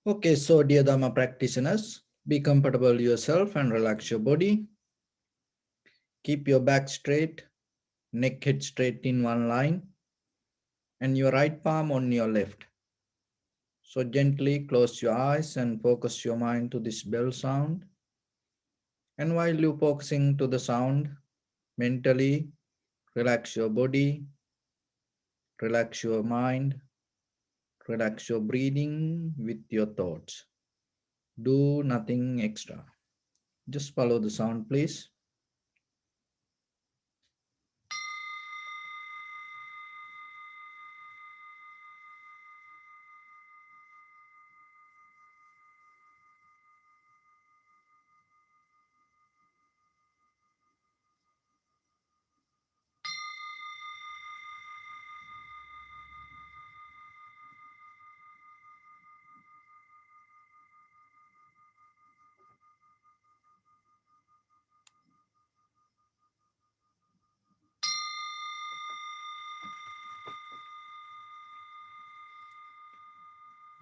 Okay, so dear Dhamma practitioners, be comfortable yourself and relax your body. Keep your back straight, neck head straight in one line, and your right palm on your left. So gently close your eyes and focus your mind to this bell sound. And while you're focusing to the sound, mentally relax your body, relax your mind, relax your breathing with your thoughts. Do nothing extra. Just follow the sound, please.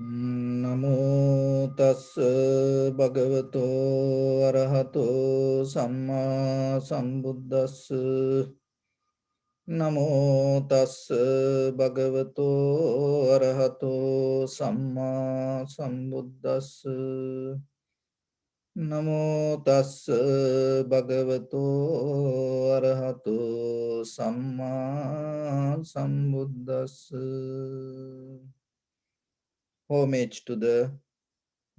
Namo tassa bhagavato arahato samma sambuddhassa. Namo tassa bhagavato arahato samma sambuddhassa. Namo tassa bhagavato arahato samma sambuddhassa. Homage to the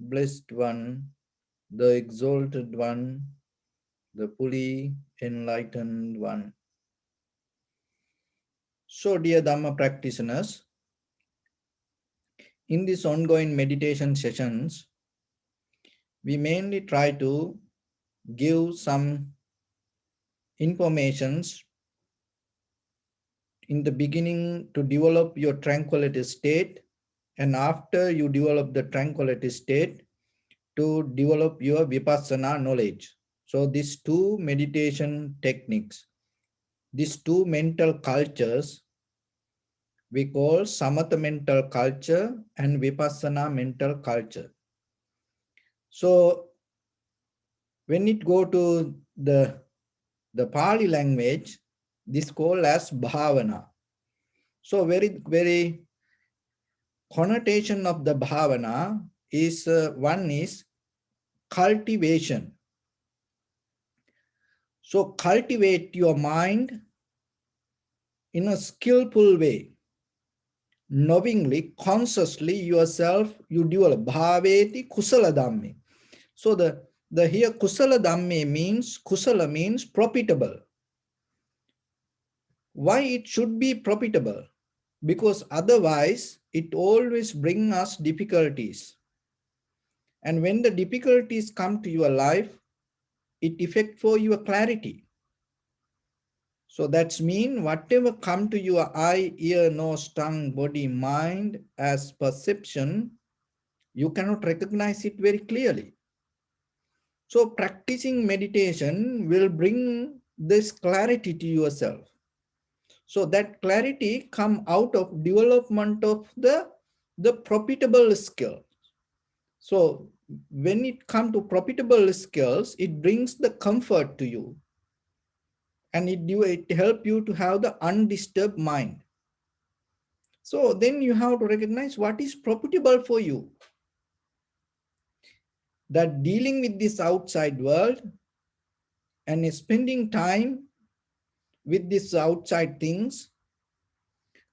Blessed One, the Exalted One, the fully enlightened One. So, dear Dhamma practitioners, in these ongoing meditation sessions, we mainly try to give some informations in the beginning to develop your tranquility state, and after you develop the tranquility state, to develop your vipassana knowledge. So these two meditation techniques, these two mental cultures, we call samatha mental culture and vipassana mental culture. So when it go to the Pali language, this called as bhavana. So very connotation of the bhavana is one is cultivation. So cultivate your mind in a skillful way, knowingly, consciously yourself, you develop bhaveti kusala dhamme. So the here kusala dhamme means, kusala means profitable. Why it should be profitable? Because otherwise it always brings us difficulties. And when the difficulties come to your life, it affects for your clarity. So that's mean whatever come to your eye, ear, nose, tongue, body, mind as perception, you cannot recognize it very clearly. So practicing meditation will bring this clarity to yourself. So that clarity come out of development of the profitable skill. So when it comes to profitable skills, it brings the comfort to you. And it helps you to have the undisturbed mind. So then you have to recognize what is profitable for you. That dealing with this outside world and spending time with these outside things,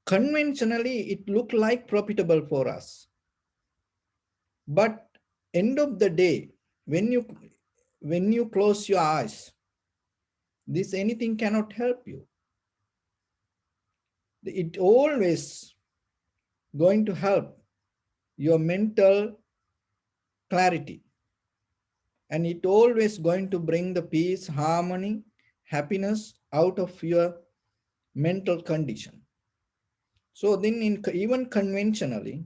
conventionally it look like profitable for us. But end of the day, when you close your eyes, this anything cannot help you. It always going to help your mental clarity. And it always going to bring the peace, harmony, happiness out of your mental condition. So then even conventionally,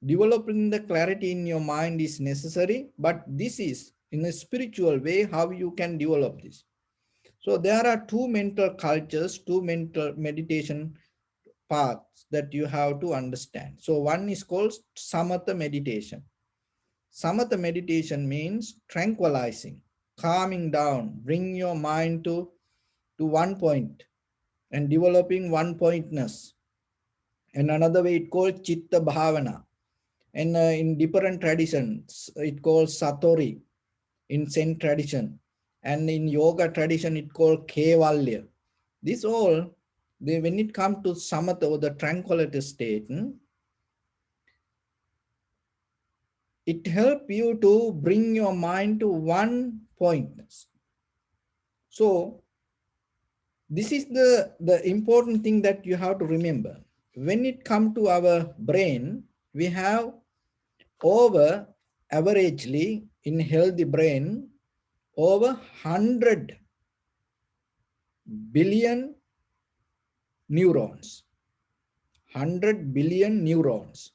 developing the clarity in your mind is necessary, but this is in a spiritual way how you can develop this. So there are two mental cultures, two mental meditation paths that you have to understand. So one is called samatha meditation. Samatha meditation means tranquilizing, calming down, bring your mind to one point and developing one pointness. And another way it called Chitta Bhavana. And in different traditions, it called Satori in Zen tradition. And in yoga tradition, it called Kevalya. This all, when it comes to Samatha or the tranquility state, it helps you to bring your mind to one point. So this is the important thing that you have to remember. When it comes to our brain, we have over averagely in healthy brain over 100 billion neurons. 100 billion neurons.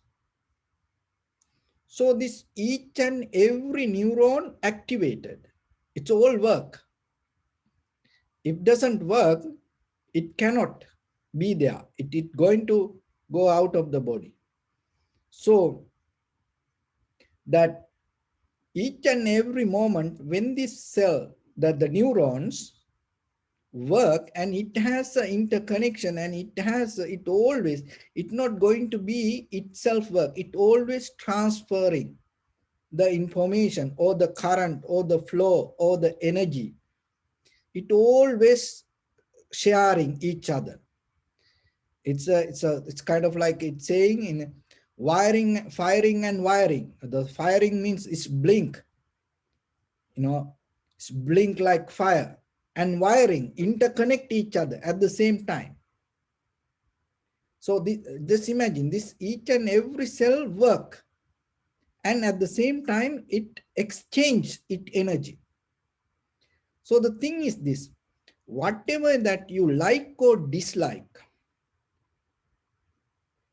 So this each and every neuron activated. It's all work. If doesn't work, it cannot be there. It is going to go out of the body. So that each and every moment when this cell, that the neurons work, and it has an interconnection, and it always, it's not going to be itself work. It always transferring the information or the current or the flow or the energy. It always sharing each other. It's kind of like it's saying in wiring, firing and wiring. The firing means it's blink, it's blink like fire, and wiring interconnect each other at the same time. So just imagine this, each and every cell work, and at the same time it exchange its energy. So the thing is this, whatever that you like or dislike,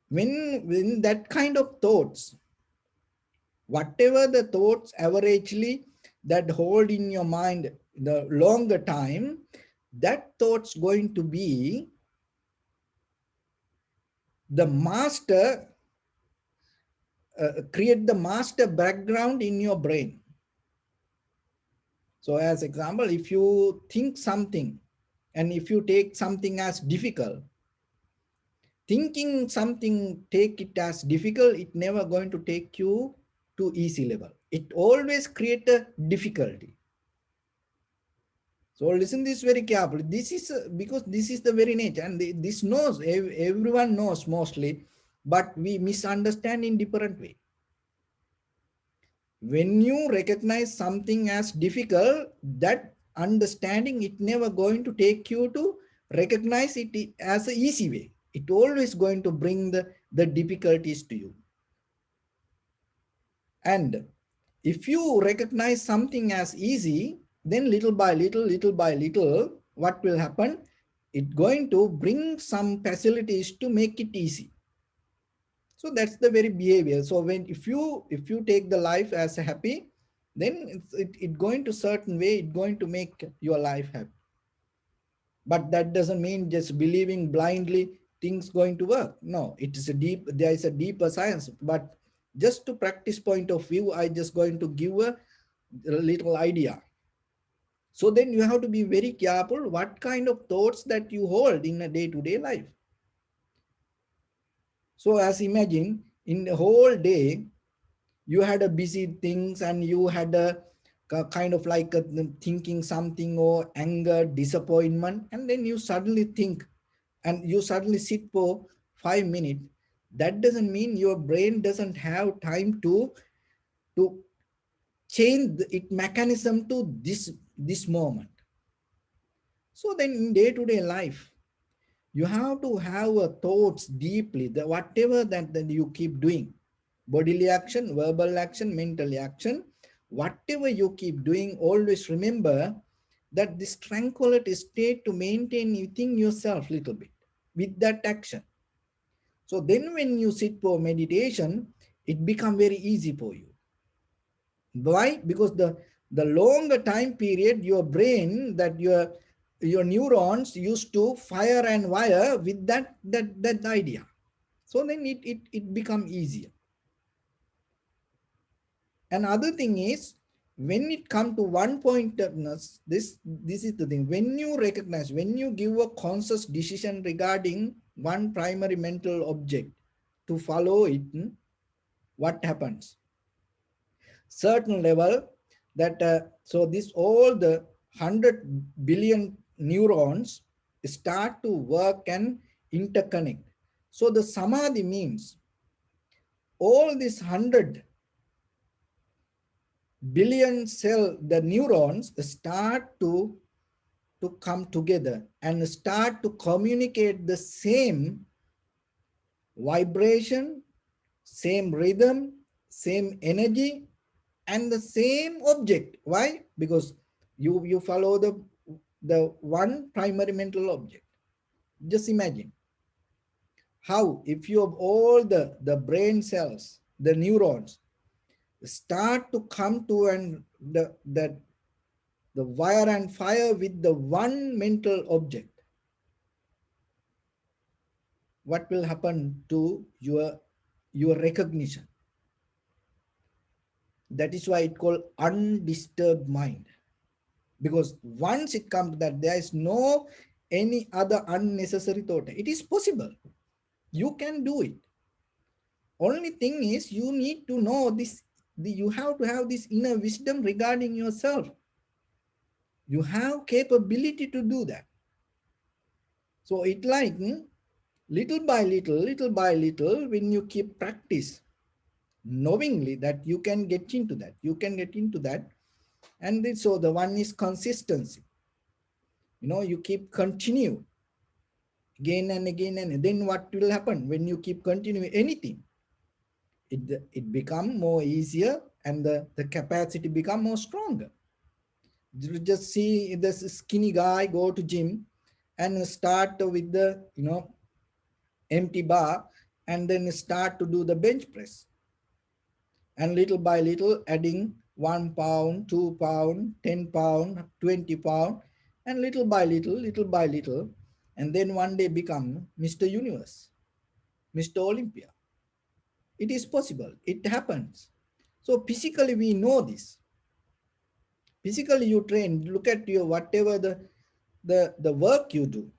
when that kind of thoughts, whatever the thoughts averagely that hold in your mind the longer time, that thought's going to be the master, create the master background in your brain. So as example, if you think something and if you take something as difficult, thinking something, take it as difficult, it never going to take you to easy level. It always create a difficulty. So listen this very carefully. This is because this is the very nature, and this knows, everyone knows mostly, but we misunderstand in different way. When you recognize something as difficult, that understanding, it never going to take you to recognize it as an easy way. It always going to bring the difficulties to you. And if you recognize something as easy, then little by little, what will happen? It's going to bring some facilities to make it easy. So that's the very behavior. So when if you take the life as a happy, then it going to certain way, it's going to make your life happy. But that doesn't mean just believing blindly things going to work. No, it is there is a deeper science. But just to practice point of view, I just going to give a little idea. So then you have to be very careful what kind of thoughts that you hold in a day-to-day life. So as imagine in the whole day, you had a busy things and you had a kind of like thinking something or anger, disappointment, and then you suddenly think and you suddenly sit for 5 minutes. That doesn't mean your brain doesn't have time to change its mechanism to this moment. So then in day-to-day life, you have to have a thoughts deeply, that whatever that you keep doing, bodily action, verbal action, mental action, whatever you keep doing, always remember that this tranquility state to maintain within yourself little bit with that action. So then when you sit for meditation, it become very easy for you. Why? Because the longer time period, your brain, that your neurons used to fire and wire with that idea. So then it become easier. Another thing is, when it comes to one pointedness, this is the thing. When you recognize, when you give a conscious decision regarding one primary mental object to follow it, what happens? Certain level that so this all the 100 billion neurons start to work and interconnect. So the samadhi means all these 100 billion cell, the neurons start to come together and start to communicate the same vibration, same rhythm, same energy, and the same object. Why? Because you follow the one primary mental object. Just imagine how, if you have all the brain cells, the neurons start to come to and the wire and fire with the one mental object, what will happen to your recognition? That is why it called undisturbed mind. Because once it comes to that, there is no any other unnecessary thought. It is possible. You can do it. Only thing is, you need to know this. You have to have this inner wisdom regarding yourself. You have capability to do that. So it like little by little, when you keep practice, knowingly that you can get into that. You can get into that. And then, so the one is consistency. You keep continue again and again, and then what will happen when you keep continuing anything? It become more easier, and the capacity become more stronger. You just see this skinny guy go to gym and start with the empty bar, and then start to do the bench press, and little by little adding 1 pound, 2 pound, 10 pound, 20 pound, and little by little, and then one day become Mr. Universe, Mr. Olympia. It is possible. It happens. So physically we know this. Physically you train. Look at your whatever the work you do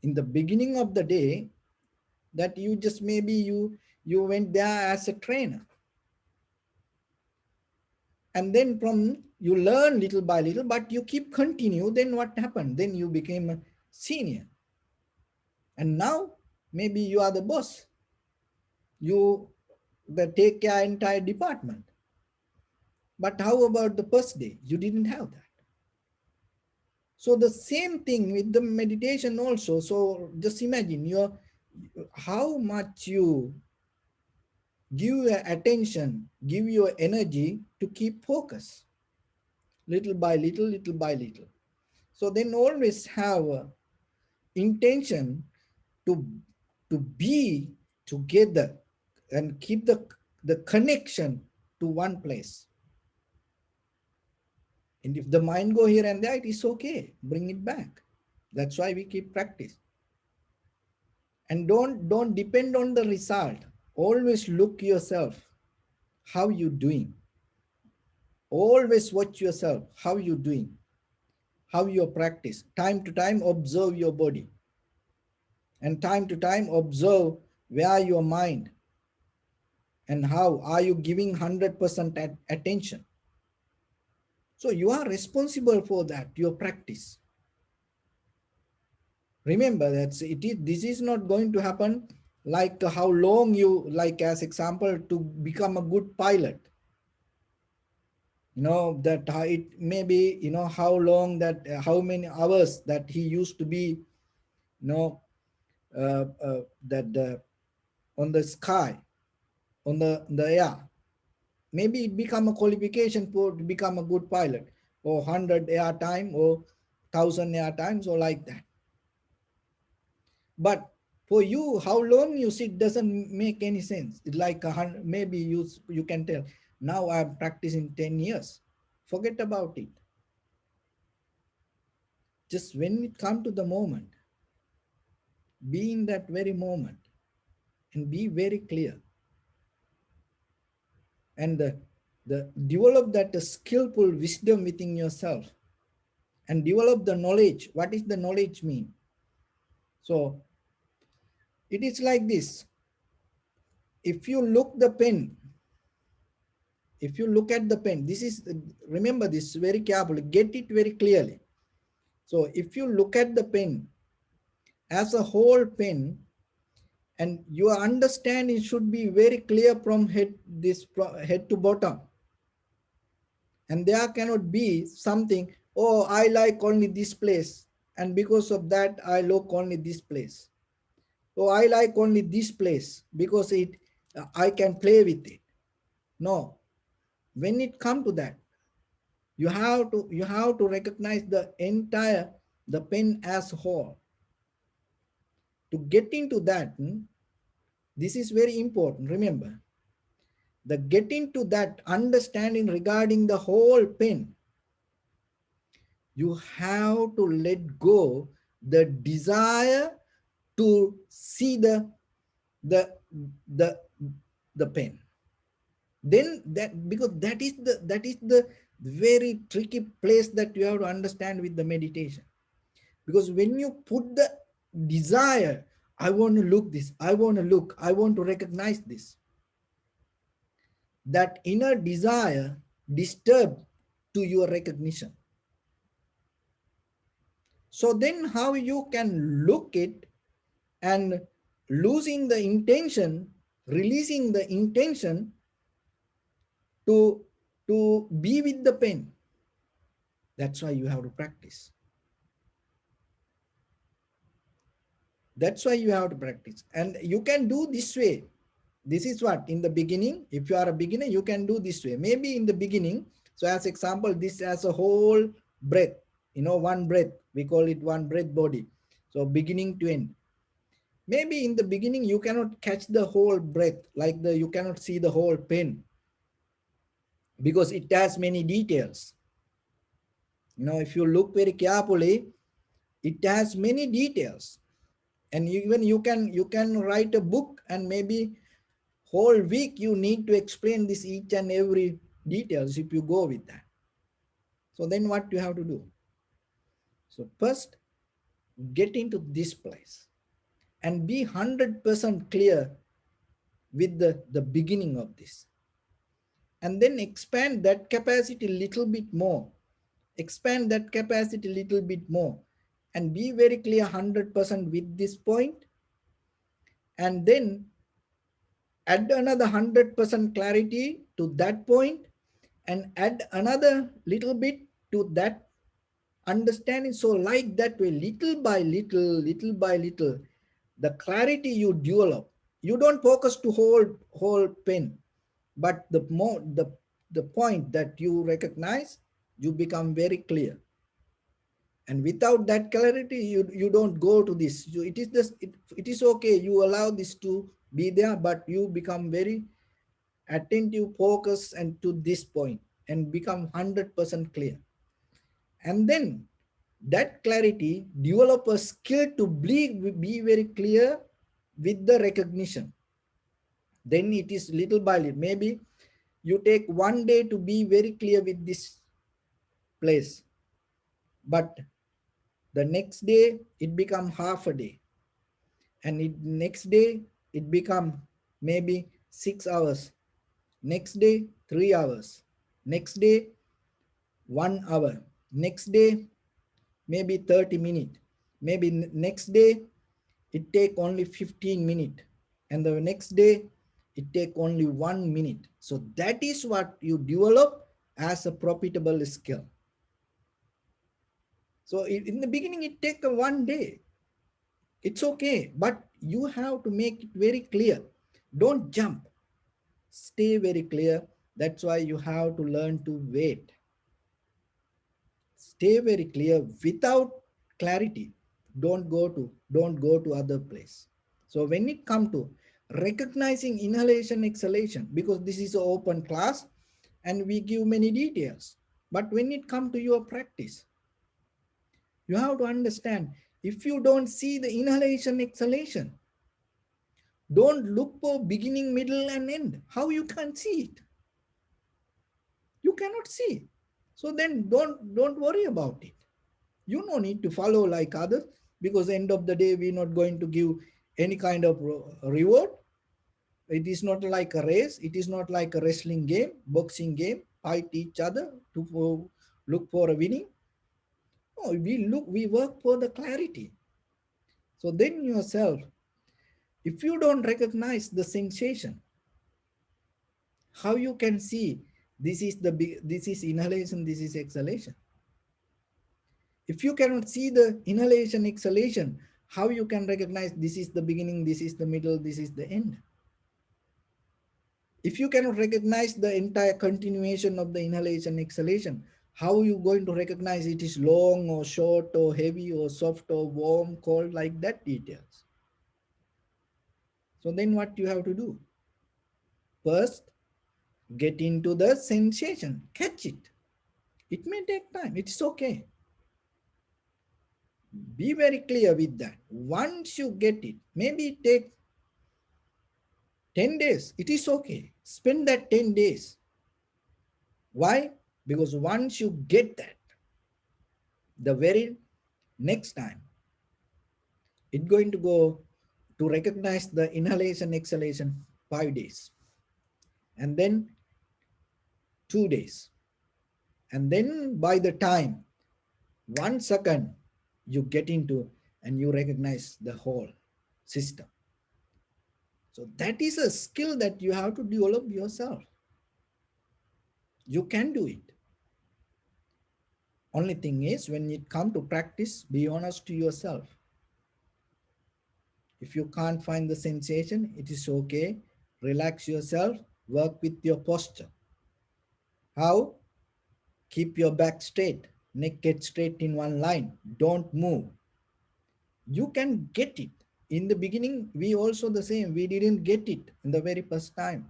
in the beginning of the day, that you just maybe you went there as a trainer, and then from you learn little by little, but you keep continue. Then what happened? Then you became a senior, and now maybe you are the boss. You the take care entire department. But how about the first day? You didn't have that. So the same thing with the meditation also. So just imagine how much you give your attention, give your energy to keep focus, little by little, little by little. So then always have intention to be together and keep the connection to one place. And if the mind go here and there, it is okay. Bring it back. That's why we keep practice. And don't depend on the result. Always look yourself. How you doing? Always watch yourself. How you doing? How you practice. Time to time, observe your body. And time to time, observe where your mind and how are you giving 100% attention. So you are responsible for that, your practice. Remember that this is not going to happen like how long you, like as example, to become a good pilot. That it may be, how long that, how many hours that he used to be, that on the sky, on the air. Maybe it become a qualification for to become a good pilot, or 100 air time, or 1,000 air times, or like that. But for you, how long you sit doesn't make any sense. It's like maybe you can tell, now I'm practicing 10 years. Forget about it. Just when it comes to the moment, be in that very moment and be very clear. And Develop that skillful wisdom within yourself, and develop the knowledge. What is the knowledge mean? So it is like this. If you look the pen, if you look at the pen, this is, remember this very carefully, get it very clearly. So if you look at the pen as a whole pen, and your understanding should be very clear from head to bottom, and there cannot be something, oh, I like only this place, and because of that I look only this place. Oh, I like only this place because I can play with it. No, when it come to that, you have to recognize the entire, the pen as whole. To get into that, this is very important. Remember, the getting to that understanding regarding the whole pen, you have to let go the desire to see the the the pen. Then that, because that is the very tricky place that you have to understand with the meditation. Because when you put the desire, I want to look this, I want to look, I want to recognize this, that inner desire disturb to your recognition. So then how you can look it, and losing the intention, releasing the intention to be with the pen. That's why you have to practice. That's why you have to practice. And you can do this way. This is what, in the beginning, if you are a beginner, you can do this way. Maybe in the beginning, so as example, this as a whole breath, one breath, we call it one breath body. So beginning to end. Maybe in the beginning, you cannot catch the whole breath, like you cannot see the whole pen, because it has many details. If you look very carefully, it has many details. And even you can write a book, and maybe whole week you need to explain this each and every details if you go with that. So then what you have to do? So first, get into this place and be 100% clear with the beginning of this. And then expand that capacity a little bit more. Expand that capacity a little bit more. And be very clear 100% with this point. And then add another 100% clarity to that point, and add another little bit to that understanding. So like that way, little by little, the clarity you develop, you don't focus to whole pen, but the point that you recognize, you become very clear. And without that clarity, you don't go to this. It is okay, you allow this to be there, but you become very attentive, focus, and to this point, and become 100% clear. And then that clarity, develop a skill to be very clear with the recognition. Then it is little by little. Maybe you take one day to be very clear with this place, but the next day it become half a day, and next day it become maybe 6 hours, next day 3 hours, next day 1 hour, next day maybe 30 minutes, maybe next day it take only 15 minutes, and the next day it take only 1 minute. So that is what you develop as a profitable skill. So in the beginning it take a 1 day, it's okay, but you have to make it very clear. Don't jump, stay very clear. That's why you have to learn to wait. Stay very clear. Without clarity, don't go to other place. So when it come to recognizing inhalation, exhalation, because this is an open class and we give many details, but when it come to your practice, you have to understand, if you don't see the inhalation, exhalation, don't look for beginning, middle, and end. How you can see it? You cannot see. So then don't worry about it. You no need to follow like others, because end of the day we're not going to give any kind of reward. It is not like a race. It is not like a wrestling game, boxing game, fight each other to look for a winning. No, we work for the clarity. So then yourself, if you don't recognize the sensation, how you can see this is inhalation, this is exhalation? If you cannot see the inhalation, exhalation, how you can recognize this is the beginning, this is the middle, this is the end? If you cannot recognize the entire continuation of the inhalation, exhalation, how are you going to recognize it is long or short or heavy or soft or warm, cold, like that details? So then what you have to do? First, get into the sensation, catch it. It may take time, it's okay. Be very clear with that. Once you get it, maybe it takes 10 days, it is okay. Spend that 10 days. Why? Because once you get that, the very next time, it's going to go to recognize the inhalation, exhalation 5 days, and then 2 days. And then by the time 1 second you get into and you recognize the whole system. So that is a skill that you have to develop yourself. You can do it. Only thing is, when it comes to practice, be honest to yourself. If you can't find the sensation, it is okay. Relax yourself, work with your posture. How? Keep your back straight, neck get straight in one line. Don't move. You can get it. In the beginning, we also the same. We didn't get it in the very first time.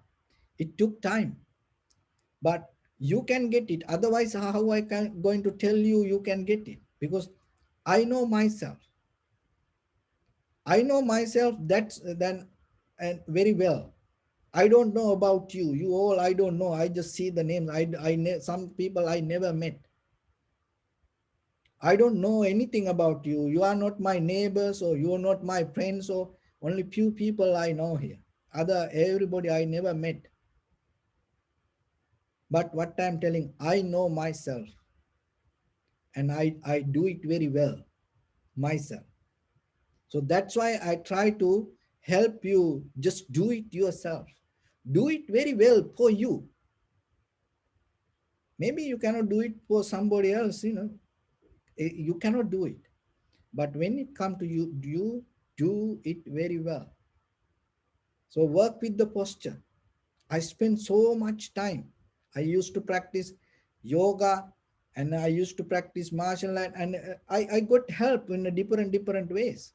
It took time. But you can get it. Otherwise, how I can going to tell you you can get it? Because I know myself. I know myself that's then and very well. I don't know about you. You all I don't know. I just see the names. Some people I never met. I don't know anything about you. You are not my neighbors, or you are not my friends, or only few people I know here. Other everybody I never met. But what I'm telling, I know myself, and I do it very well myself. So that's why I try to help you. Just do it yourself. Do it very well for you. Maybe you cannot do it for somebody else, you cannot do it. But when it comes to you, you do it very well. So work with the posture. I spend so much time. I used to practice yoga, and I used to practice martial art, and I got help in a different ways.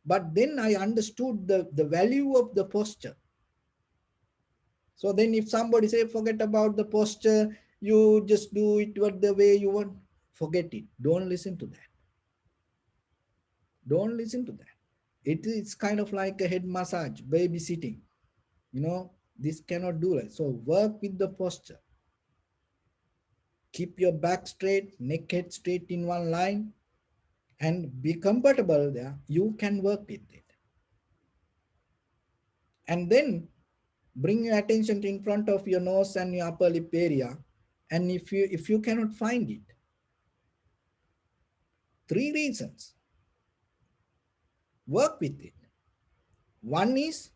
But then I understood the value of the posture. So then if somebody say, forget about the posture, you just do it what the way you want, forget it. Don't listen to that. Don't listen to that. It is kind of like a head massage, babysitting. This cannot do it. So work with the posture. Keep your back straight, neck head straight in one line, and be comfortable there. You can work with it. And then bring your attention in front of your nose and your upper lip area. And if you cannot find it, 3 reasons. Work with it. One is,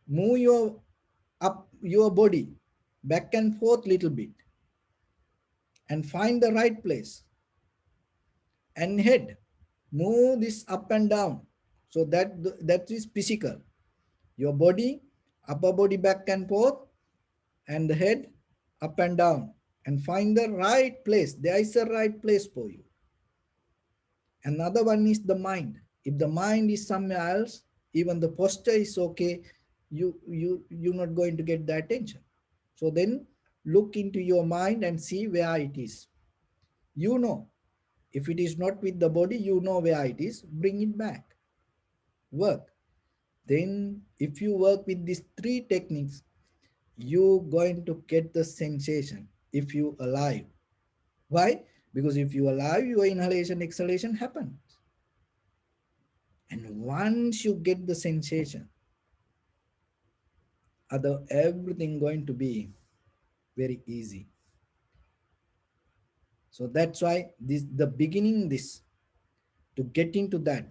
move your body back and forth little bit and find the right place. And head, move this up and down. So that is physical. Your body, upper body back and forth, and the head up and down, and find the right place. There is a right place for you. Another one is the mind. If the mind is somewhere else, even the posture is okay, you're not going to get the attention. So then look into your mind and see where it is. If it is not with the body, where it is. Bring it back. Work. Then if you work with these 3 techniques, you're going to get the sensation. if you alive. Why? Because if you alive, your inhalation, exhalation happens. And once you get the sensation, other everything going to be very easy. So that's why this the beginning this to get into that,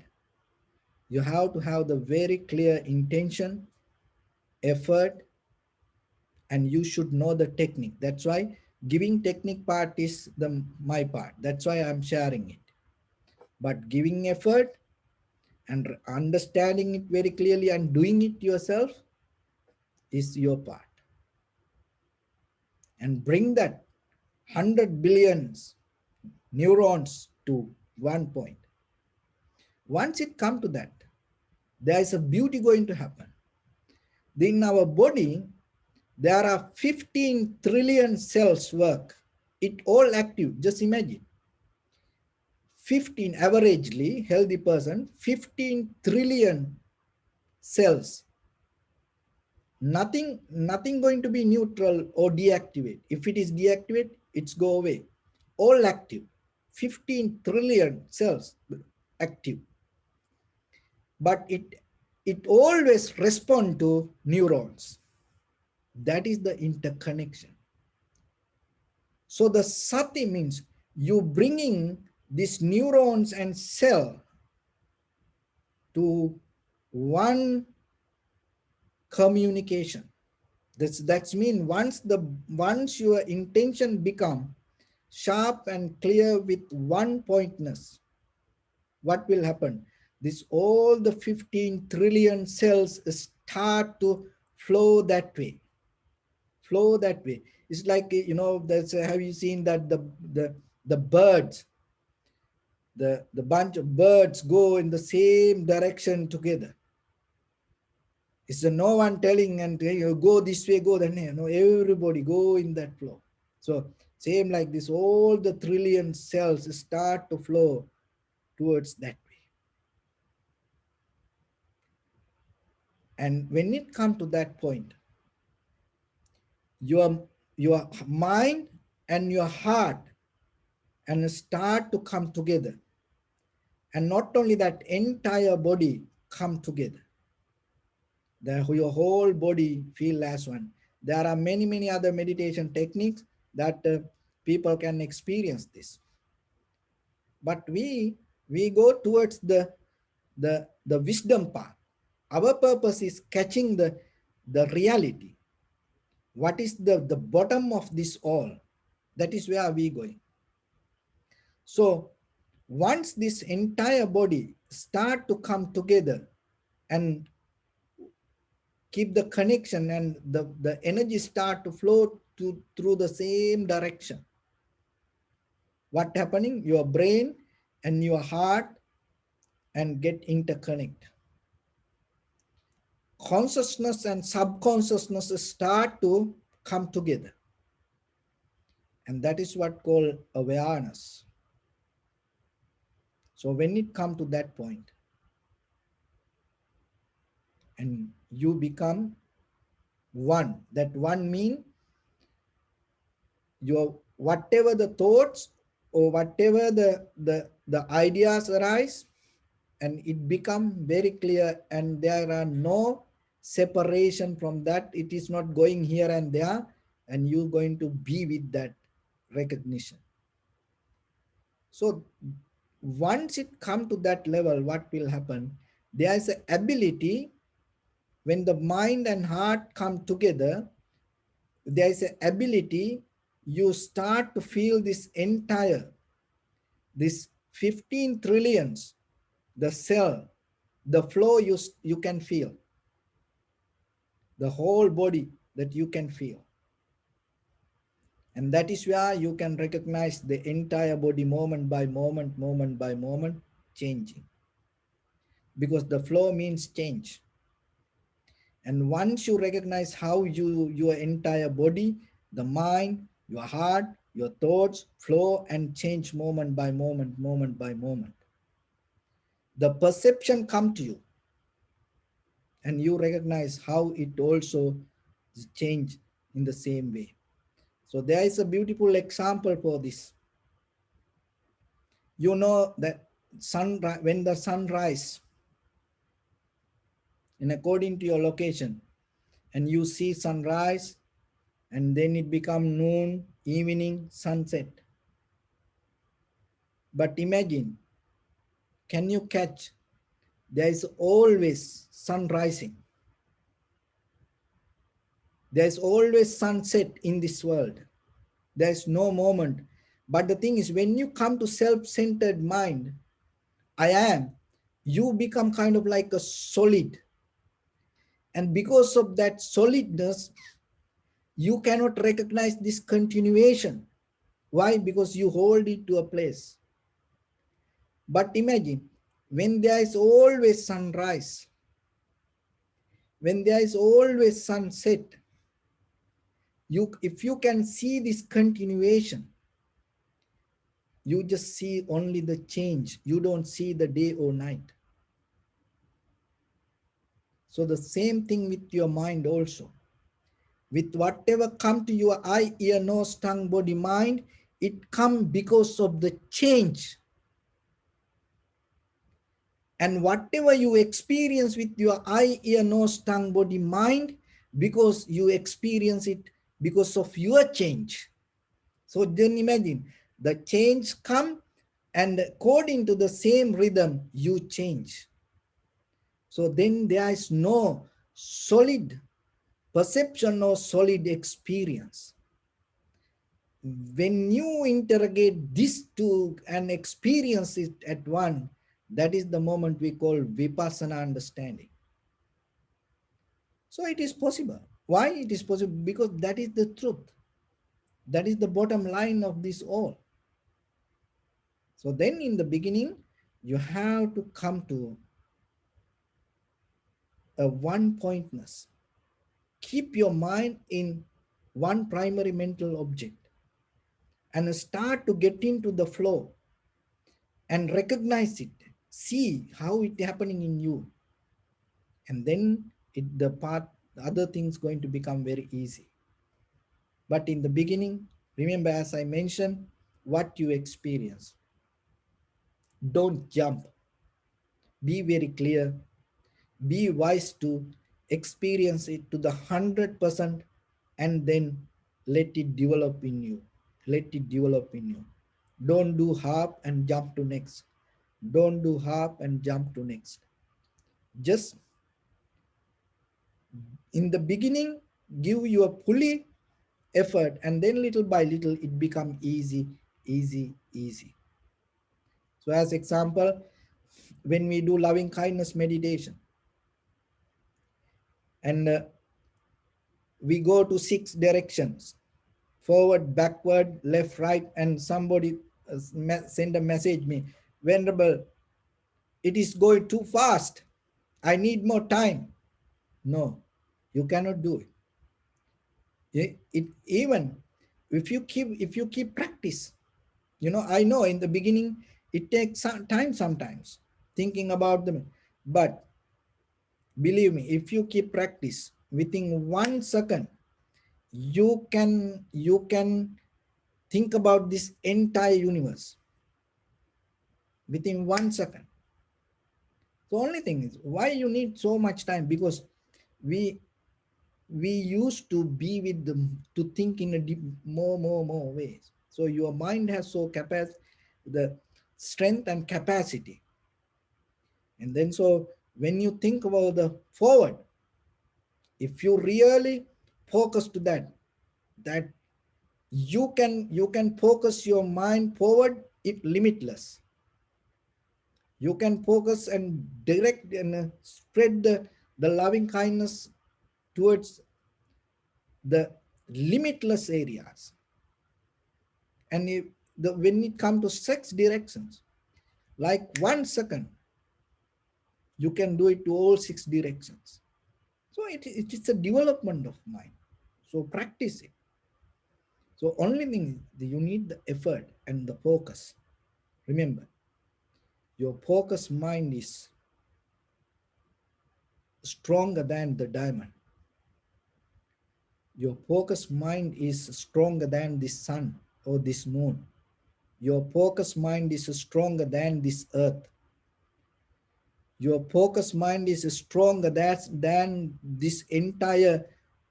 you have to have the very clear intention, effort, and you should know the technique. That's why giving technique part is the my part. That's why I'm sharing it. But giving effort and understanding it very clearly and doing it yourself is your part. And bring that 100 billions neurons to one point. Once it come to that, there is a beauty going to happen. In our body, there are 15 trillion cells work. It all active. Just imagine. 15 averagely healthy person, 15 trillion cells. Nothing going to be neutral or deactivate. If it is deactivate, it's go away. All active. 15 trillion cells active. But it always respond to neurons. That is the interconnection. So the sati means you bringing these neurons and cell to one communication. That's mean once your intention become sharp and clear with one pointness, what will happen? This all the 15 trillion cells start to flow that way. Flow that way. It's like, you know, that's have you seen that the birds, the bunch of birds go in the same direction together. It's no one telling and you go this way, go then, you know, everybody go in that flow. So same like this, all the trillion cells start to flow towards that way. And when it comes to that point, your mind and your heart and start to come together. And not only that, entire body come together. Your whole body feel as one. There are many other meditation techniques that people can experience this. But we go towards the wisdom path. Our purpose is catching the reality. What is the bottom of this all? That is where we going. So once this entire body start to come together and keep the connection and the energy start to flow through the same direction, what happening? Your brain and your heart and get interconnect. Consciousness and subconsciousness start to come together. And that is what called awareness. So when it come to that point, and you become one, that one mean your whatever the thoughts or whatever the ideas arise, and it become very clear and there are no separation from that. It is not going here and there, and you're going to be with that recognition. So once it come to that level, what will happen? There is an ability when the mind and heart come together, there is an ability you start to feel this entire, this 15 trillions, the cell, the flow you can feel, the whole body that you can feel. And that is where you can recognize the entire body moment by moment changing. Because the flow means change. And once you recognize how your entire body, the mind, your heart, your thoughts flow and change moment by moment by moment, the perception come to you and you recognize how it also change in the same way. So there is a beautiful example for this. You know that when the sun rises, and according to your location, and you see sunrise, and then it become noon, evening, sunset. But imagine, can you catch? There is always sun rising. There is always sunset in this world. There is no moment. But the thing is, when you come to self-centered mind, I am, you become kind of like a solid. And because of that solidness, you cannot recognize this continuation. Why? Because you hold it to a place. But imagine, when there is always sunrise, when there is always sunset, if you can see this continuation, you just see only the change. You don't see the day or night. So the same thing with your mind also. With whatever come to your eye, ear, nose, tongue, body, mind, it come because of the change. And whatever you experience with your eye, ear, nose, tongue, body, mind, because you experience it because of your change. So then imagine, the change come, and according to the same rhythm, you change. So then there is no solid perception or solid experience. When you interrogate these two and experience it at one, that is the moment we call vipassana understanding. So it is possible. Why it is possible? Because that is the truth. That is the bottom line of this all. So then in the beginning, you have to come to a one pointness. Keep your mind in one primary mental object and start to get into the flow and recognize it. See how it happening in you. And then the other things going to become very easy. But in the beginning, remember, as I mentioned, what you experience. Don't jump. Be very clear. Be wise to experience it to the 100%, and then let it develop in you. Let it develop in you. Don't do half and jump to next. Don't do half and jump to next. Just in the beginning, give your fully effort, and then little by little it become easy, easy, easy. So as example, when we do loving kindness meditation, and we go to 6 directions, forward, backward, left, right, and somebody send a message me, Venerable, it is going too fast, I need more time. No, you cannot do it. Even if you keep practice, I know in the beginning it takes some time sometimes thinking about them, but believe me, if you keep practice, within 1 second you can think about this entire universe within 1 second. The only thing is, why you need so much time? Because we we used to be with them to think in a deep, more ways. So your mind has so the strength and capacity. And then so when you think about the forward, if you really focus to that you can focus your mind forward, it limitless. You can focus and direct and spread the loving kindness towards the limitless areas. And when it comes to 6 directions, like 1 second, you can do it to all 6 directions. So it is a development of mind. So practice it. So only thing is you need the effort and the focus. Remember, your focused mind is stronger than the diamond. Your focused mind is stronger than this sun or this moon. Your focused mind is stronger than this earth. Your focused mind is stronger than this entire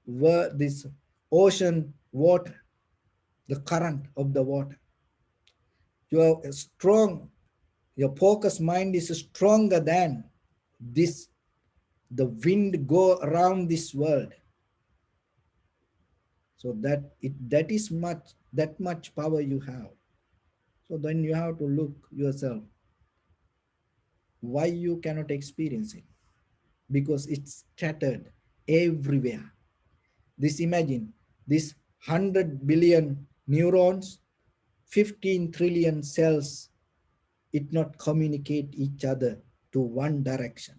world, this ocean water, the current of the water. Your strong, your focused mind is stronger than this, the wind go around this world. So that is much power you have. So then you have to look yourself why you cannot experience it, because it's scattered everywhere. This, imagine this 100 billion neurons, 15 trillion cells, it not communicate each other to one direction.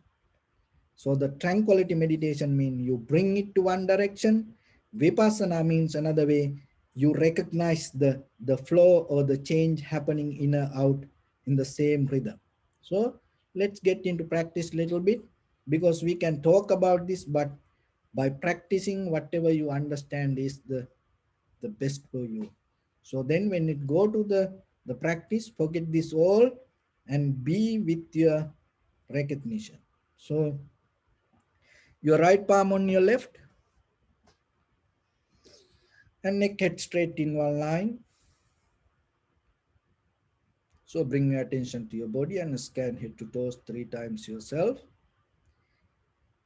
So the tranquility meditation means you bring it to one direction. Vipassana means another way. You recognize the flow or the change happening in or out in the same rhythm. So let's get into practice a little bit, because we can talk about this, but by practicing, whatever you understand is the best for you. So then when it go to the practice, forget this all and be with your recognition. So your right palm on your left and neck head straight in one line. So bring your attention to your body and scan head to toes 3 times yourself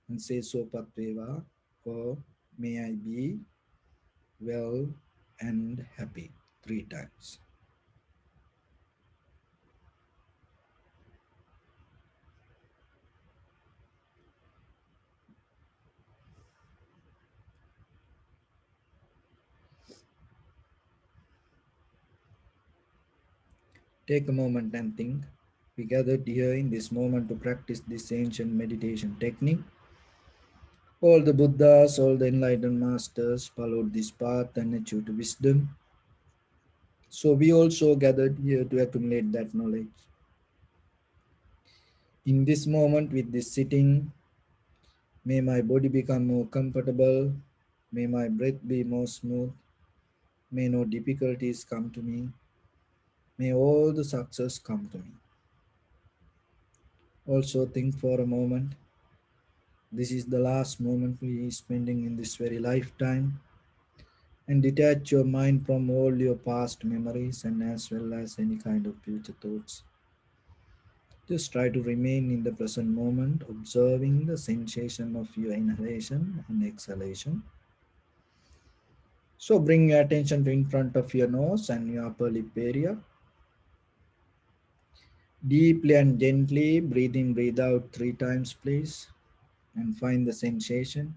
and say Sopatveva, or may I be well and happy 3 times. Take a moment and think. We gathered here in this moment to practice this ancient meditation technique. All the Buddhas, all the enlightened masters followed this path and achieved wisdom. So we also gathered here to accumulate that knowledge. In this moment, with this sitting, may my body become more comfortable. May my breath be more smooth. May no difficulties come to me. May all the success come to me. Also think for a moment. This is the last moment we are spending in this very lifetime. And detach your mind from all your past memories and as well as any kind of future thoughts. Just try to remain in the present moment, observing the sensation of your inhalation and exhalation. So bring your attention to in front of your nose and your upper lip area. Deeply and gently breathe in, breathe out 3 times, please, and find the sensation.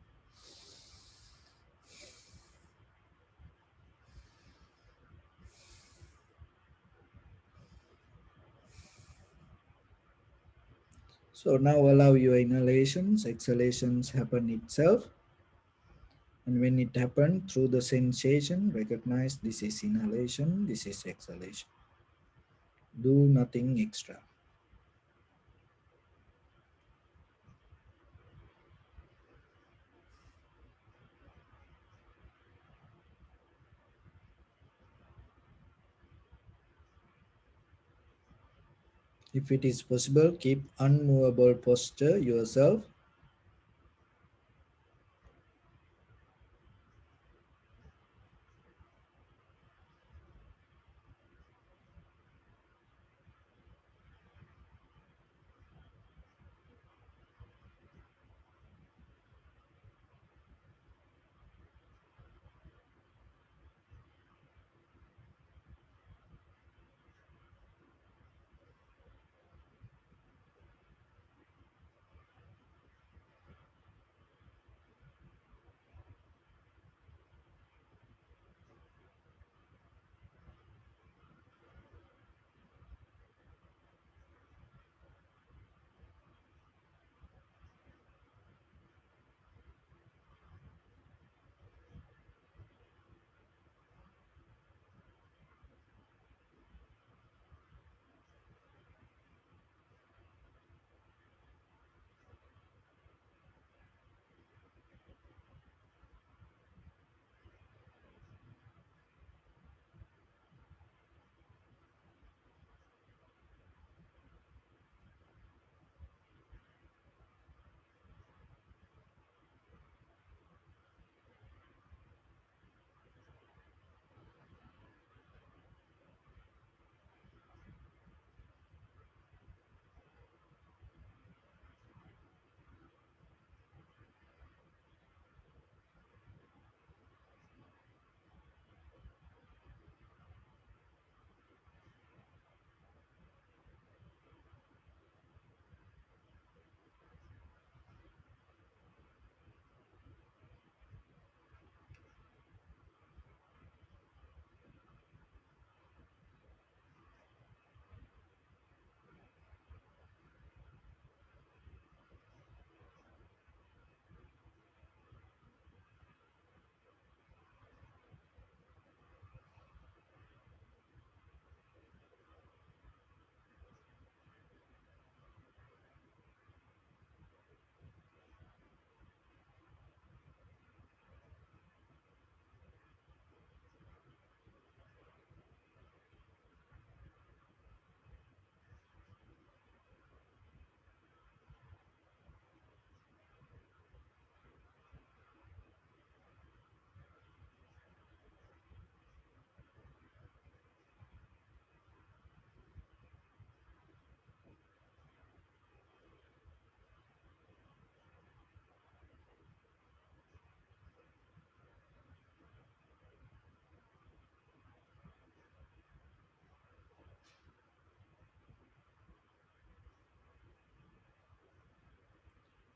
So now allow your inhalations, exhalations happen itself. And when it happens, through the sensation, recognize this is inhalation, this is exhalation. Do nothing extra. If it is possible, keep unmovable posture yourself.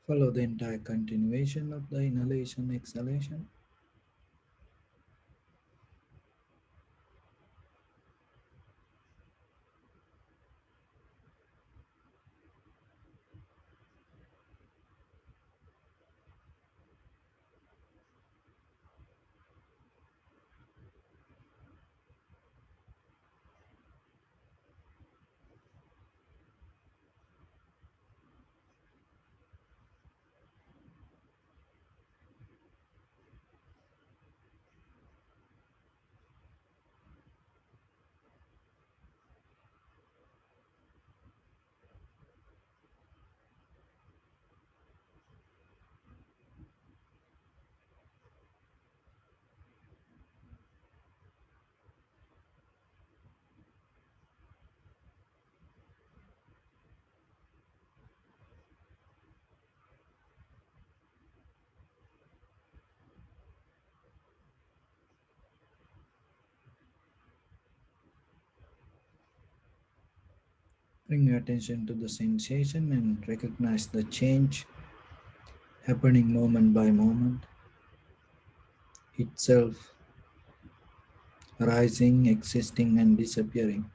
Follow the entire continuation of the inhalation, exhalation. Bring your attention to the sensation and recognize the change happening moment by moment, itself rising, existing, and disappearing.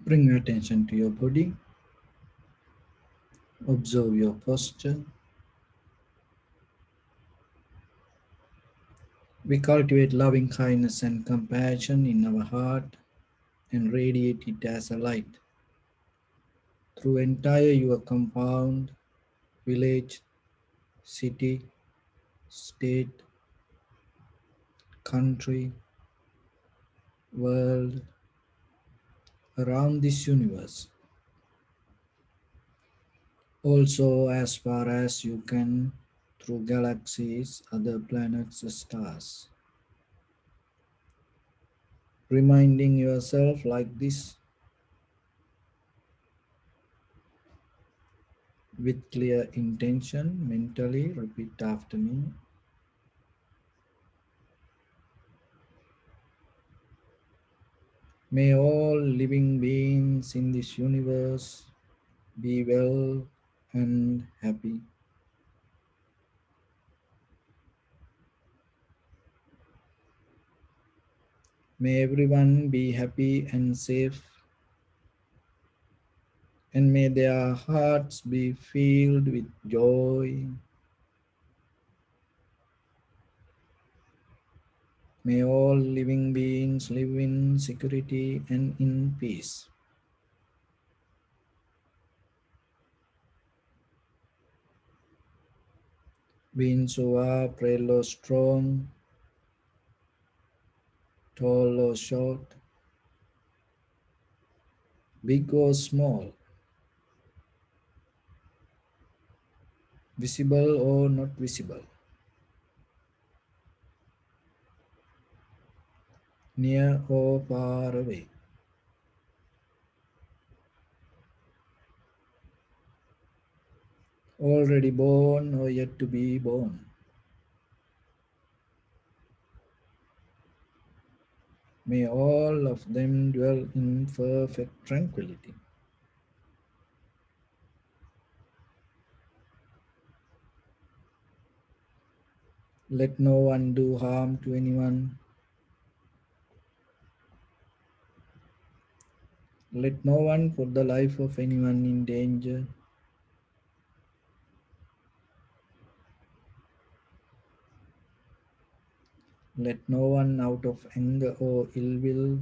Bring your attention to your body. Observe your posture. We cultivate loving kindness and compassion in our heart and radiate it as a light through entire your compound, village, city, state, country, world, around this universe. Also, as far as you can, through galaxies, other planets, stars. Reminding yourself like this with clear intention, mentally repeat after me. May all living beings in this universe be well and happy. May everyone be happy and safe, and may their hearts be filled with joy. May all living beings live in security and in peace. Beings who are frail or strong, tall or short, big or small, visible or not visible, near or far away, already born or yet to be born. May all of them dwell in perfect tranquility. Let no one do harm to anyone. Let no one put the life of anyone in danger. Let no one out of anger or ill will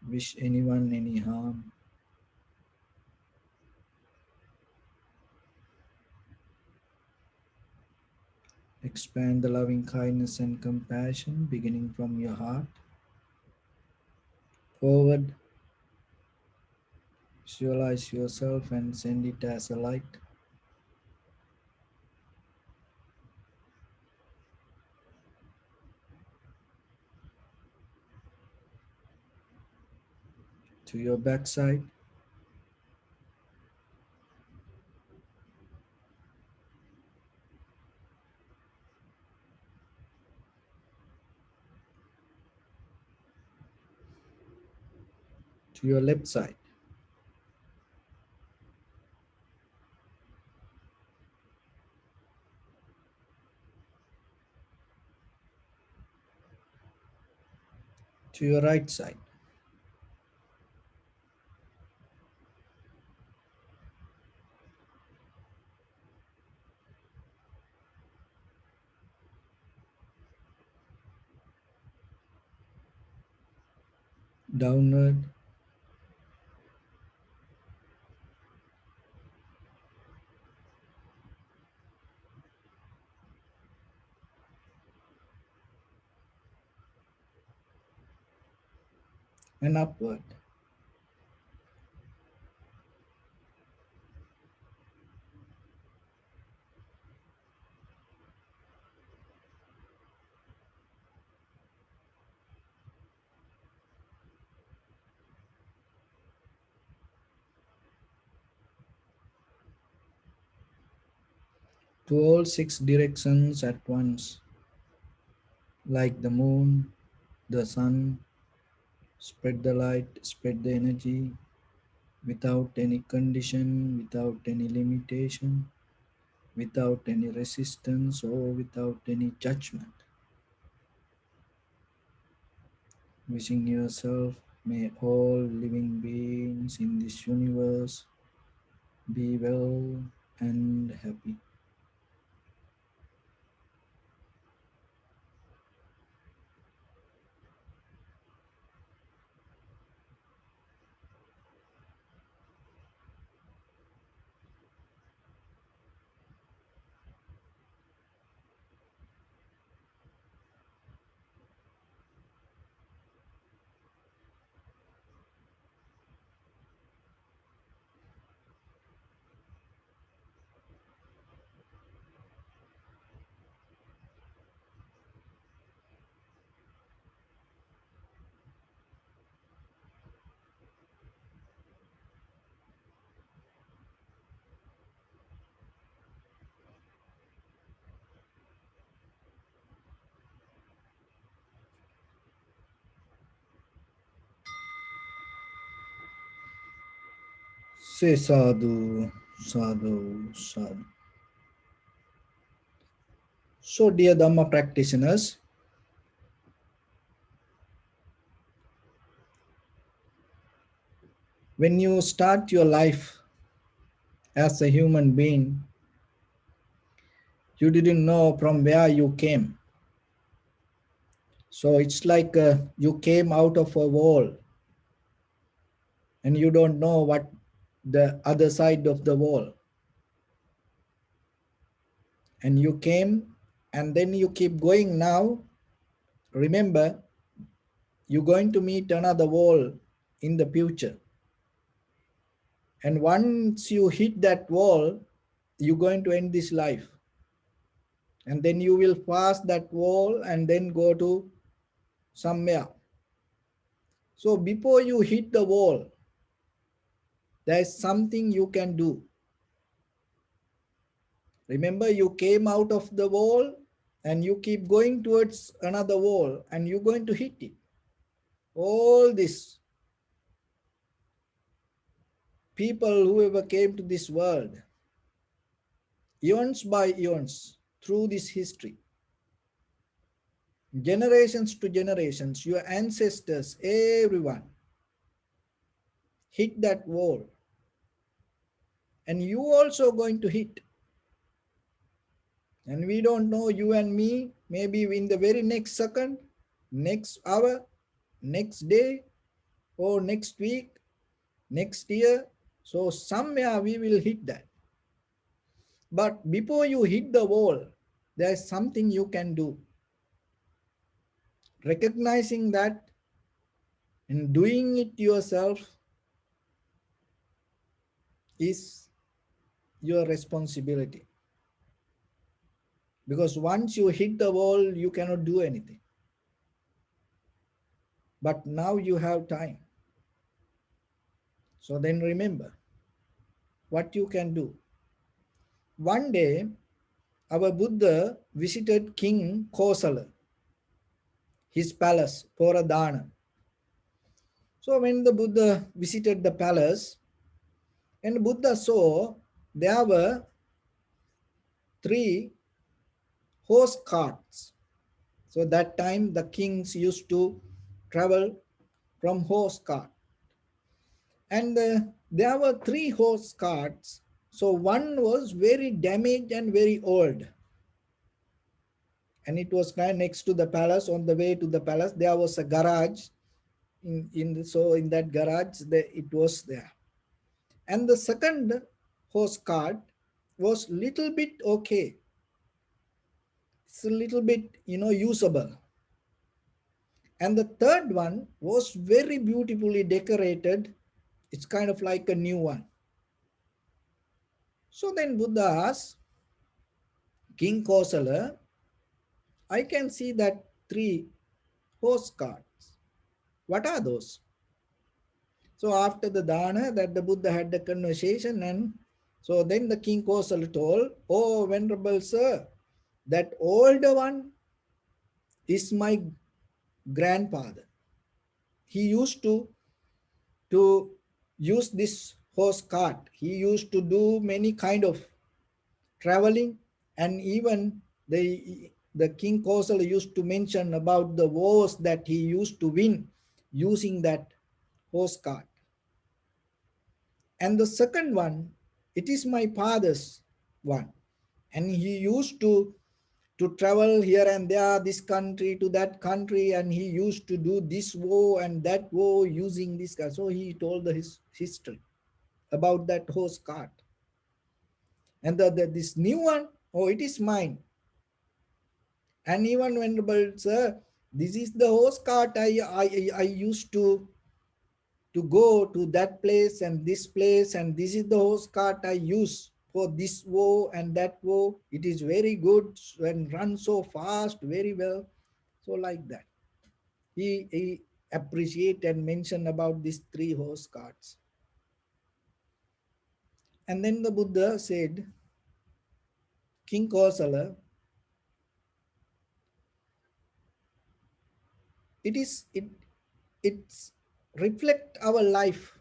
wish anyone any harm. Expand the loving kindness and compassion beginning from your heart. Forward, visualize yourself and send it as a light. To your backside, to your left side, to your right side, downward, and upward. To all six directions at once, like the moon, the sun, spread the light, spread the energy without any condition, without any limitation, without any resistance, or without any judgment. Wishing yourself, may all living beings in this universe be well and happy. Say sadhu, sadhu, sadhu. So, dear Dhamma practitioners, when you start your life as a human being, you didn't know from where you came. So it's like you came out of a wall and you don't know what the other side of the wall. And you came and then you keep going now. Remember, you're going to meet another wall in the future. And once you hit that wall, you're going to end this life. And then you will pass that wall and then go to somewhere. So before you hit the wall, there's something you can do. Remember, you came out of the wall and you keep going towards another wall and you're going to hit it. All this people whoever came to this world, eons by eons, through this history, generations to generations, your ancestors, everyone hit that wall. And you also going to hit. And we don't know, you and me, maybe in the very next second, next hour, next day, or next week, next year. So somewhere we will hit that. But before you hit the wall, there is something you can do. Recognizing that and doing it yourself is your responsibility. Because once you hit the wall, you cannot do anything. But now you have time. So then remember what you can do. One day, our Buddha visited King Kosala, his palace, for a dana. So when the Buddha visited the palace, and Buddha saw there were three horse carts. So that time the kings used to travel from horse cart. And there were three horse carts. So one was very damaged and very old. And it was kind of next to the palace. On the way to the palace, there was a garage. So in that garage, it was there. And the second horse cart was little bit okay. It's a little bit, usable. And the third one was very beautifully decorated. It's kind of like a new one. So then Buddha asked King Kosala, I can see that three horse carts. What are those? So after the dana that the Buddha had the conversation, and so then the King Kosala told, oh venerable sir, that older one is my grandfather. He used to use this horse cart. He used to do many kind of traveling, and even the King Kosala used to mention about the wars that he used to win using that horse cart. And the second one, it is my father's one, and he used to travel here and there, this country to that country, and he used to do this war and that war using this car. So he told his history about that horse cart. And this new one, oh, it is mine. And even venerable sir, this is the horse cart I used to go to that place and this is the horse cart I use for this woe and that woe. It is very good and run so fast, very well. So like that. He appreciate and mention about these three horse carts. And then the Buddha said, King Kosala, it's reflect our life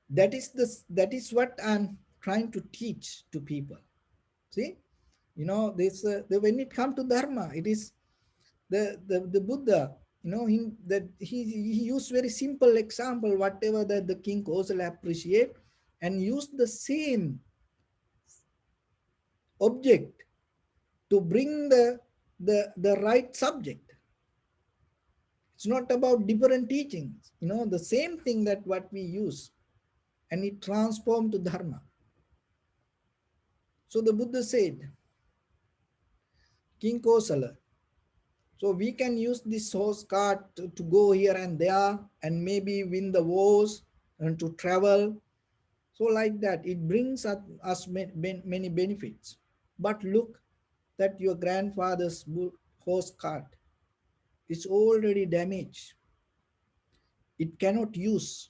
That is what I'm trying to teach to people. See, this when it comes to dharma, it is the Buddha, him that he used very simple example, whatever that the King Kosala appreciate, and use the same object to bring the right subject. It's not about different teachings, the same thing that what we use, and it transformed to dharma. So the Buddha said, King Kosala, so we can use this horse cart to go here and there and maybe win the wars and to travel. So like that, it brings us many benefits. But look that your grandfather's horse cart is already damaged. It cannot use.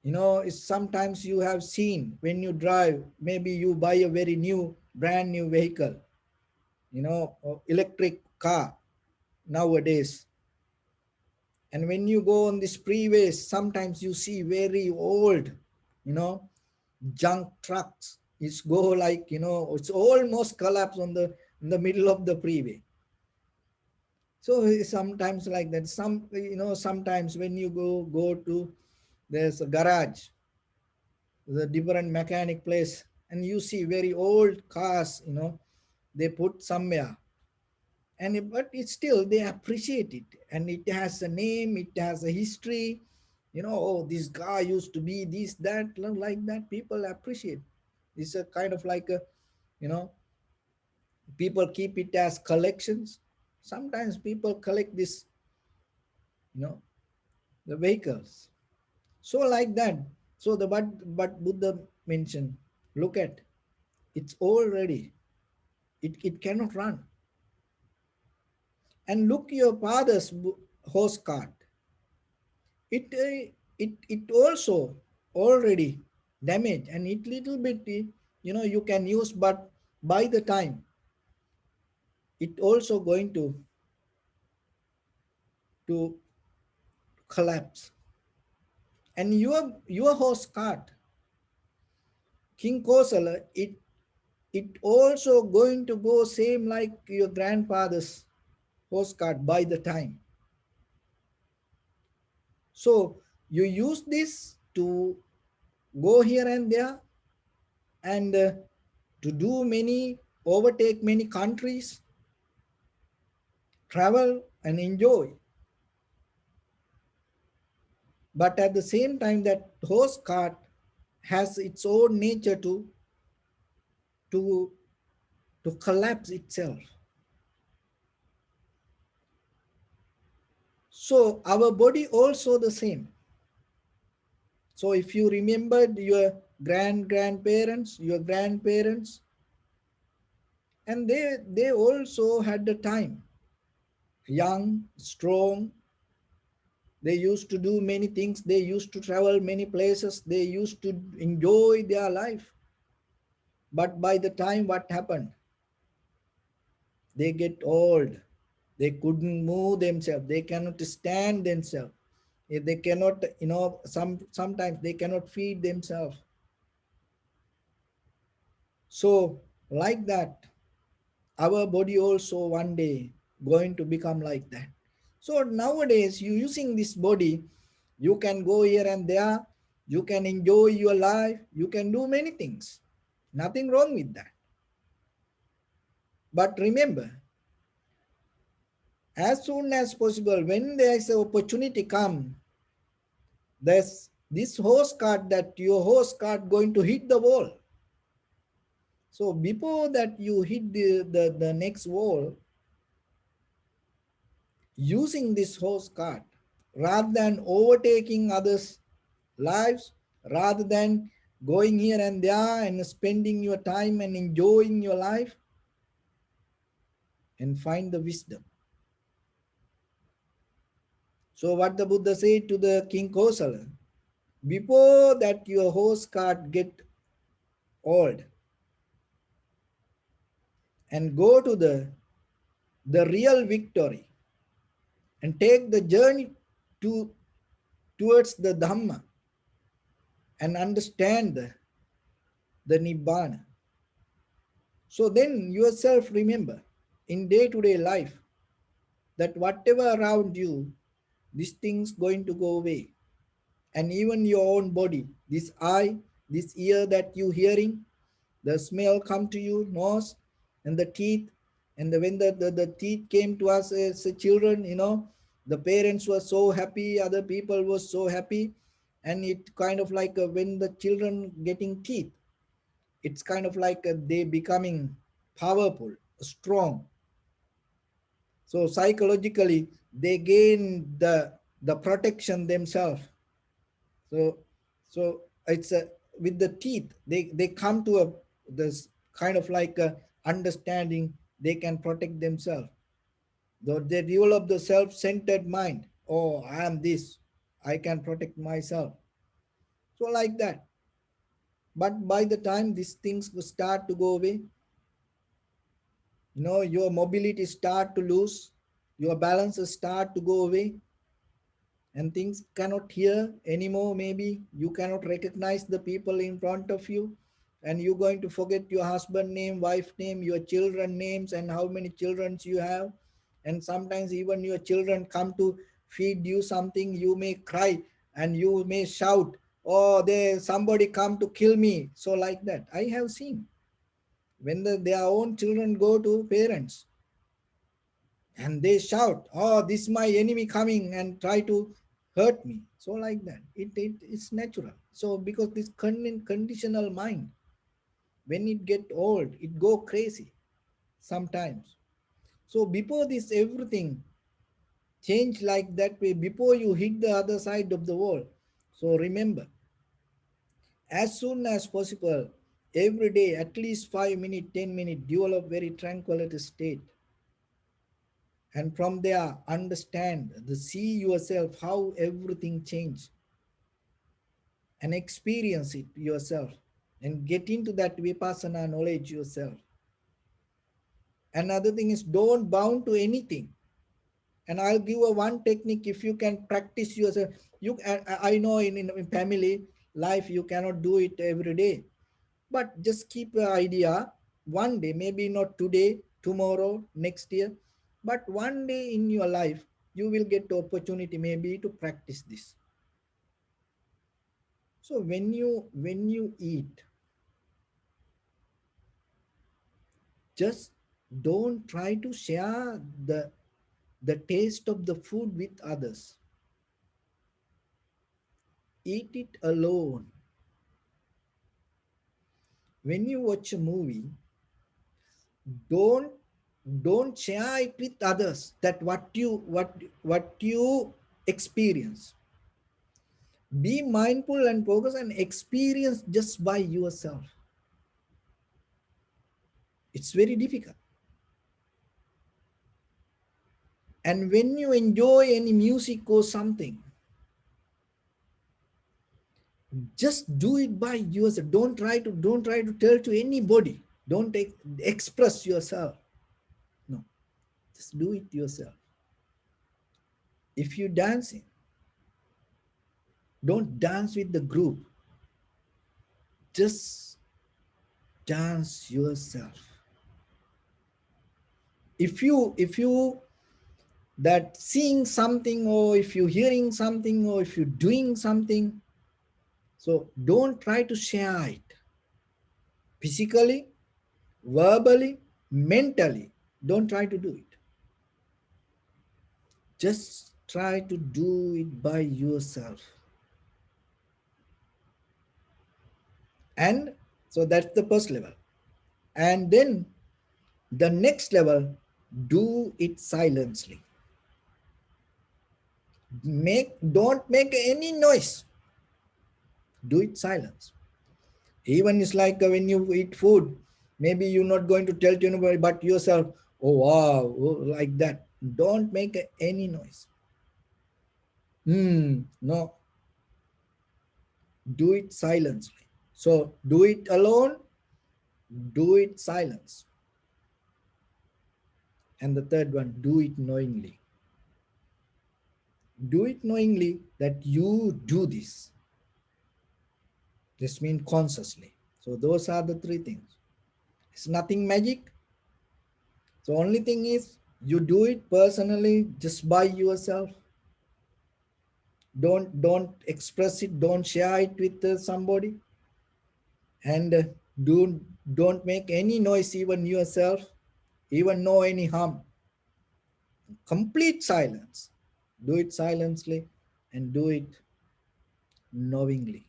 It's sometimes you have seen when you drive, maybe you buy a very new, brand new vehicle, or electric car nowadays. And when you go on this freeways, sometimes you see very old, you know, junk trucks. It's go like, it's almost collapse on in the middle of the freeway. So sometimes like that. Sometimes when you go to there's a garage, the different mechanic place, and you see very old cars, they put somewhere, but it's still they appreciate it, and it has a name, it has a history. Oh, this guy used to be this, that, like that. People appreciate. It's a kind of like a, you know people keep it as collections. Sometimes people collect this, you know the vehicles. So like that. So but Buddha mentioned, look at, it's already, it cannot run. And look your father's horse cart. It also already damaged, and it little bit, you can use, but by the time it also going to collapse. And your horse cart, King Kosala, it also going to go same like your grandfather's horse cart by the time. So you use this to go here and there, and to do many, overtake many countries, travel and enjoy. But at the same time, that horse cart has its own nature to to collapse itself. So our body also the same. So if you remembered your grandparents, and they also had the time, young, strong. They used to do many things. They used to travel many places. They used to enjoy their life. But by the time what happened? They get old. They couldn't move themselves. They cannot stand themselves. If they cannot, sometimes they cannot feed themselves. So like that, our body also one day going to become like that. So nowadays, you using this body, you can go here and there, you can enjoy your life, you can do many things. Nothing wrong with that. But remember, as soon as possible, when there is an opportunity come, there's this horse cart, that your horse cart going to hit the wall. So before that you hit the next wall, using this horse cart, rather than overtaking others' lives, rather than going here and there and spending your time and enjoying your life, and find the wisdom. So what the Buddha said to the King Kosala, before that your horse cart get old, and go to the real victory, and take the journey towards the Dhamma. and understand the Nibbana. So then yourself remember in day-to-day life that whatever around you, these things going to go away. And even your own body, this eye, this ear that you hearing, the smell come to you, nose, and the teeth. And when the teeth came to us as children, the parents were so happy, other people were so happy. And it kind of like when the children getting teeth, it's kind of like they becoming powerful, strong. So psychologically, they gain the protection themselves. So so it's a with the teeth, they come to a this kind of like a understanding they can protect themselves. Though they develop the self-centered mind. Oh, I am this. I can protect myself. So like that. But by the time these things will start to go away, your mobility start to lose, your balances start to go away, and things cannot hear anymore. Maybe you cannot recognize the people in front of you, and you're going to forget your husband name, wife name, your children names, and how many children you have. And sometimes even your children come to feed you something, you may cry and you may shout, oh, somebody come to kill me. So like that I have seen when their own children go to parents and they shout, oh, this is my enemy coming and try to hurt me. So like that it's natural. So because this conditional mind, when it get old, it go crazy sometimes. So before this everything change like that way, before you hit the other side of the wall. So remember, as soon as possible, every day at least 5 minutes, 10 minutes, develop very tranquility state. And from there understand the see yourself how everything changed, and experience it yourself, and get into that vipassana knowledge yourself. Another thing is, don't bound to anything. And I'll give a one technique. If you can practice yourself, I know in family life you cannot do it every day, but just keep an idea. One day, maybe not today, tomorrow, next year, but one day in your life you will get the opportunity maybe to practice this. So when you eat, just don't try to share the taste of the food with others. Eat it alone. When you watch a movie, don't don't share it with others that what you experience. Be mindful and focus and experience just by yourself. It's very difficult. And when you enjoy any music or something, just do it by yourself. Don't try to tell to anybody. Don't express yourself. No, just do it yourself. If you dancing, don't dance with the group. Just dance yourself. If you that seeing something, or if you're hearing something, or if you're doing something, so don't try to share it physically, verbally, mentally. Don't try to do it. Just try to do it by yourself. And so that's the first level. And then the next level, do it silently. Don't make any noise. Do it silence. Even it's like when you eat food, maybe you're not going to tell to anybody but yourself, oh wow, oh, like that. Don't make any noise. No, do it silently. So do it alone, do it silence. And the third one, do it knowingly. Do it knowingly that you do this. This means consciously. So those are the three things. It's nothing magic. The only thing is you do it personally just by yourself. Don't express it. Don't share it with somebody, and don't make any noise even yourself, even no any harm. Complete silence. Do it silently and do it knowingly.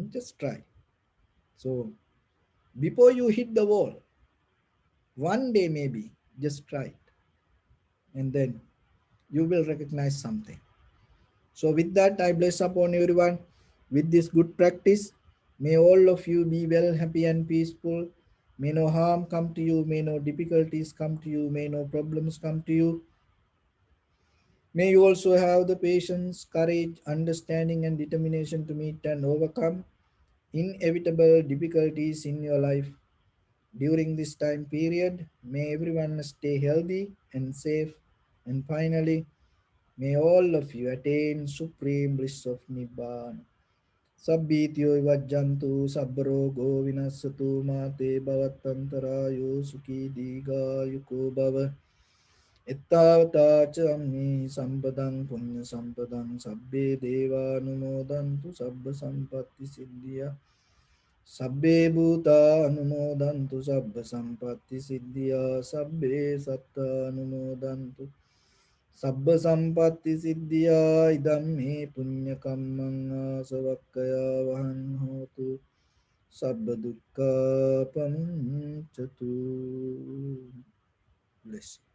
Just try. So before you hit the wall, one day maybe, just try it, and then you will recognize something. So with that, I bless upon everyone with this good practice. May all of you be well, happy and peaceful. May no harm come to you, may no difficulties come to you, may no problems come to you. May you also have the patience, courage, understanding and determination to meet and overcome inevitable difficulties in your life during this time period. May everyone stay healthy and safe. And finally, may all of you attain supreme bliss of Nibbana. Sabbityo vajjantu sabrogo vinasatu mate bhavatantarayo sukhi diga yuko bhava. Ittavata cha ammi sampadang punya sampadang sabbe deva numodantu sabba sampatti siddhya. Sabbe bhuta anumodantu sabba sampatti siddhya. Sabbe satta anumodantu sabba sampatti siddhya. Idam me punya kammang asavakkaya vahan hotu sabba dukkha pamuncatu. Bless you.